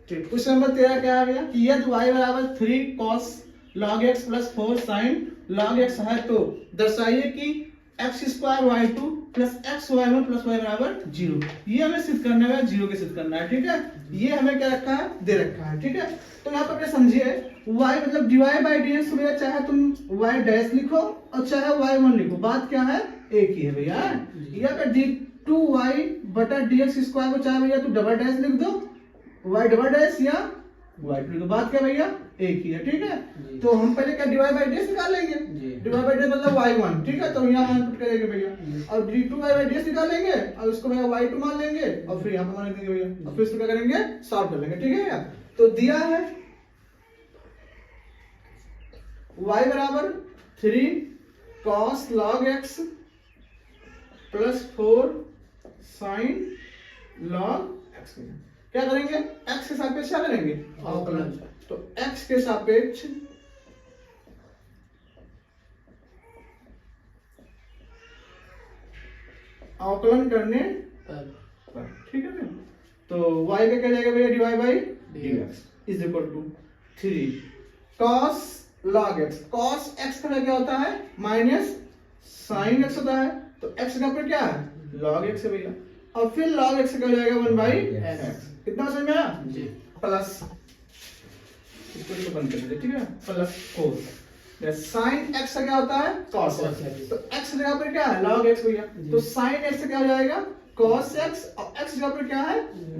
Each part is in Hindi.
ठीक, क्वेश्चन नंबर 13 क्या आ गया कि यदि y बराबर 3 cos log x plus 4 sin log x है तो दर्शाइए कि x square y2 plus x y1 plus y बराबर 0। ये हमें सिद्ध करना है, 0 के सिद्ध करना है। ठीक है, ये हमें क्या रखा है, दे रखा है। ठीक है, तो यहाँ पर क्या समझिए, y मतलब dy बाई dx भैया, चाहे तुम y डैश लिखो और चाहे y1 लिखो, बात क्या है, एक ही है भैया। या फिर d2y बटा dx स्क्वायर को चाहे भैया तू डबल डैश लिख दो, y डबल डैश या y2 तो बात क्या भैया, एक ही है। ठीक है, तो हम पहले क्या dy बाई dx निकालेंगे, dy बाई dx मतलब y1। ठीक है, तो यहाँ मान पुट करेंगे भैया, और d2y बाई dx निकालेंगे और इसको भैया y2 मान लेंगे और फिर यहाँ पर मान देंगे भैया, और फिर इसको क्या करेंगे, सॉल्व कर लेंगे। ठीक है भैया, तो दिया है y बराबर 3 cos log x plus 4 sin log x। क्या करेंगे, x के सापेक्ष क्या करेंगे, अवकलन। तो x के सापेक्ष अवकलन करने पर, ठीक है, तो y का क्या जाएगा भैया, dy by dx is equal to 3 cos log x। cos x का क्या होता है, माइनस sin x होता है, तो x का फिर क्या है, log x है भैया, और फिर log x का हो जाएगा 1 बाई x। कितना समझ में आया जी, प्लस इसको तो बंद कर दीजिए। ठीक है, प्लस 4 sin x का क्या होता है, cos x, तो x जगह पर क्या है, log x भैया, तो sin x क्या हो जाएगा, cos x, और x जगह पर क्या है,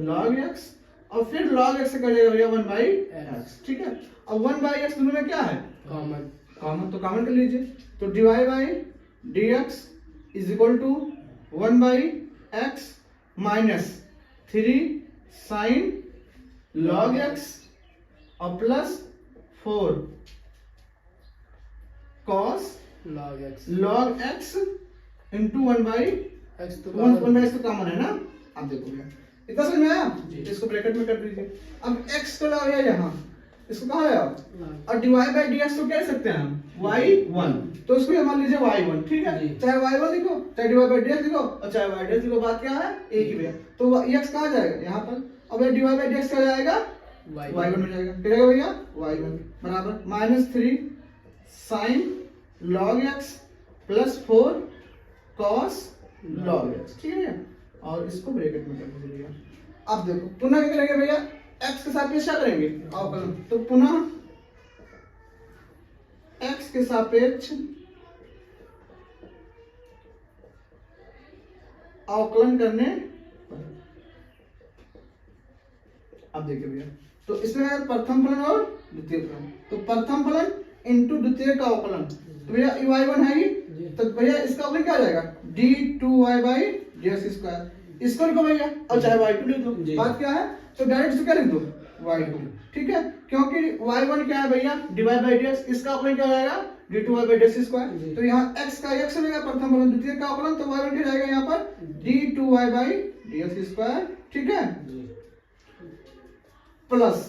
log x, और फिर log x का हो जाएगा भैया 1 बाई x। ठीक है, और 1 बाई x दोनों में क्या है, कॉमन, कॉमन तो कॉमन कर लीजिए, तो dy by dx is equal to 1 by x minus 3 sin log x और plus 4 cos log x into 1 by x, तो 1 बाई x तो कॉमन है ना। अब देखो भैया, इतना समझ में आया, इसको ब्रैकेट में कर दीजिए। अब x को लाओ यहाँ, इसको कहाँ लाओ, और dy बाई dx को क्या लिख सकते हैं हम, y1, तो इसको मान लीजिए y1। ठीक है, चाहे y1 लिखो, चाहे dy बाई dx लिखो, और चाहे y dx लिखो, बात क्या है, एक ही भैया। तो x कहाँ जाएगा, यहाँ पर, अब dy बाई dx क्या जाएगा, y1 में जाएगा। क्या जाएगा भैया, y1 बराबर minus 3 sin log x plus 4 cos log x। ठीक है भैया, और इसको ब्रैकेट में कर दीजिए भैया। अब देखो पुनः क्या करेंगे भैया, x के सापेक्ष क्या करेंगे, अवकलन, तो पुनः x के सापेक्ष अवकलन करने पर। अब देखिए भैया, तो इसमें है प्रथम फलन और द्वितीय फलन, तो प्रथम फलन इंटू द्वितीय का अवकलन, तो भैया y1 है ही, तो भैया इसका अवकलन क्या आ जाएगा, d2y बाई dx स्क्वायर, इसको लिखो भैया, और चाहे y2 लिख दो, बात क्या है, तो डायरेक्ट इसको क्या लिख दो, y2। ठीक है, क्योंकि y1 क्या है भैया, dy बाई dx, इसका अवकलन क्या हो जाएगा, d2y बाई dx स्क्वायर, तो यहाँ x का x हो जाएगा प्रथम फलन, द्वितीय का अवकलन, तो y1 क्या जाएगा यहाँ पर d2y बाई dx स्क्वायर। ठीक है, प्लस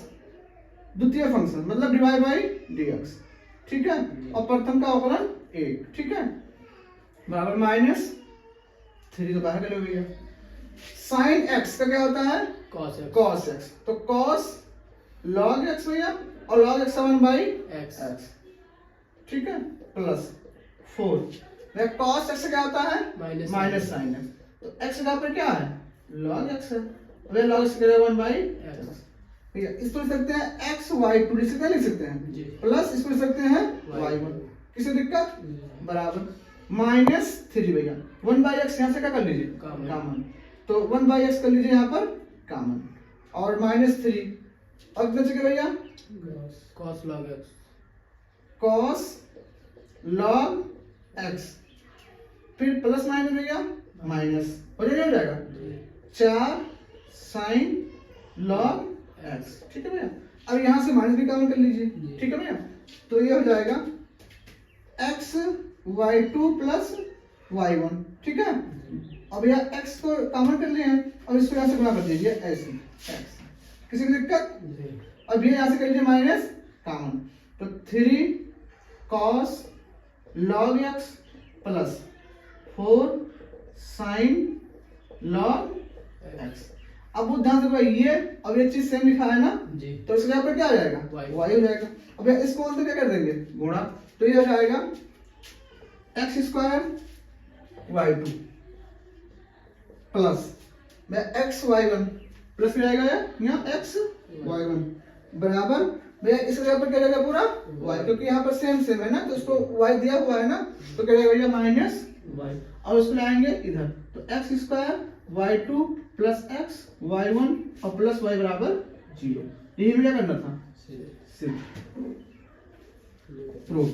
द्वितीय फंक्शन मतलब dy बाई dx। ठीक है, और प्रथम का अवकलन 1। ठीक है, बराबर माइनस 3 तो बाहर कर लो भैया, sin x का क्या होता है, cos x, तो cos log x भैया, और log x 1 बाई x। ठीक है, प्लस 4 cos x क्या होता है, माइनस sin x, तो x का पर क्या है, log x है, वे log x का 1 बाई x। भैया इसको लिख सकते हैं x y2 लिख सकते हैं, प्लस इसको लिख सकते हैं y1, किसी दिक्कत, बराबर माइनस 3 भैया 1 बाई x यहाँ से क्या कर लीजिए, कॉमन, तो 1 बाई x कर लीजिए यहाँ पर कॉमन, और माइनस 3, और कितना चाहिए भैया, cos log x, फिर प्लस माइनस भैया माइनस हो जाएगा 4 sin log x। ठीक है भैया, अब यहाँ से माइनस भी कॉमन कर लीजिए। ठीक है भैया, तो ये हो जाएगा x y2 प्लस y1। ठीक है, अब यहाँ x को कॉमन कर लिए हैं, और इसको यहाँ से गुणा कर दीजिए ऐसे x, किसी की दिक्कत, अब ये यहाँ से कर लीजिए माइनस कॉमन, तो 3 cos log x plus 4 sin log x। अब वो ध्यान से भाई ये अब ये चीज सेम लिखा है ना जी। तो इसके यहाँ पर क्या आ जाएगा y हो जाएगा। अब इसको बोलते क्या कर देंगे गुणा, तो ये हो जाएगा x square y2 plus x y1 plus क्या आएगा यहाँ x y1 बराबर भैया इसके यहाँ पर क्या जाएगा पूरा y, क्योंकि यहाँ पर सेम सेम है ना तो इसको y दिया हुआ है ना तो क्या जाएगा भैया माइनस y और उसको लाएंगे इधर तो x square y2 plus x y1 और प्लस y बराबर 0। यही मुझे करना था सिर्फ प्रूफ।